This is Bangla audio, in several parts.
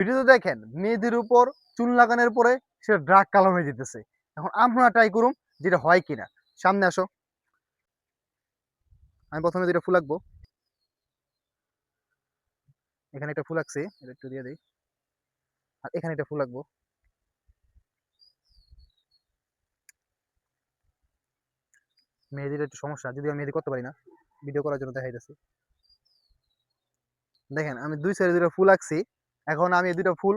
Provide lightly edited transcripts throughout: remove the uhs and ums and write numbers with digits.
ভিডিওতে দেখেন মেয়েদের উপর চুল লাগানোর পরে সেটা ডার্ক কালার হয়ে যেতেছে। এখন আমরা ট্রাই করুম যেটা হয় কিনা। সামনে আসো। আমি প্রথমে যেটা ফুল আঁকবো, এখানে একটা ফুল আঁকছি, এটা একটু দিয়ে দিই। আর এখানে একটা ফুল আঁকবো। মেহেদির একটু সমস্যা, যদিও আমি মেহেদি করতে পারি না, ভিডিও করার জন্য দেখাই যাচ্ছে। দেখেন আমি দুই সাইডে দুটো ফুল আঁকছি। এখন আমি এই দুটো ফুল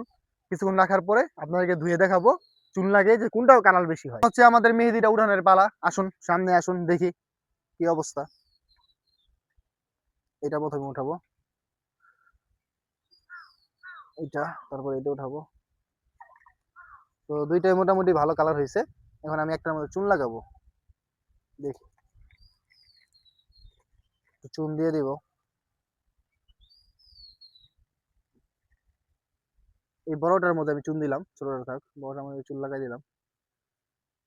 কিছুক্ষণ রাখার পরে আপনাদেরকে ধুয়ে দেখাবো চুন লাগে যে কোনটাও কালার বেশি হয়। হচ্ছে আমাদের মেহেদিটা উঠানোর পালা। আসুন সামনে আসুন, দেখি কি অবস্থা। এটা প্রথমে উঠাবো, এটা তারপরে এটা উঠাবো। তো দুইটাই মোটামুটি ভালো কালার হয়েছে। এখন আমি একটার মধ্যে চুন লাগাবো, দেখি। তো চুন দিয়ে দিব। এই বড়টার মধ্যে আমি চুন দিলাম, ছোটটা থাক, বড়টার মধ্যে চুন লাগাই দিলাম।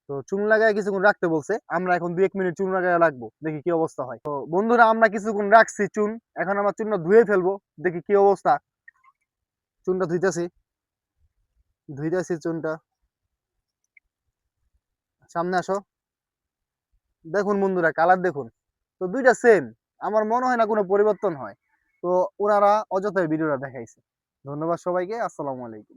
তো চুন লাগায় কিছুক্ষণ রাখতে বলছে, আমরা এখন 2-1 মিনিট চুন লাগায় রাখবো, দেখি কি অবস্থা হয়। তো বন্ধুরা আমরা কিছুক্ষণ রাখছি চুন, এখন আমার চুনটা ধুয়ে ফেলবো, দেখি কি অবস্থা। চুনটা ধুইতেছি, ধুইতেছি চুনটা। সামনে আসো, দেখুন বন্ধুরা কালার দেখুন। তো দুইটা সেম, আমার মনে হয় না কোনো পরিবর্তন হয়। তো ওনারা অযথাই ভিডিওটা দেখাইছে। ধন্যবাদ সবাইকে, আসসালামু আলাইকুম।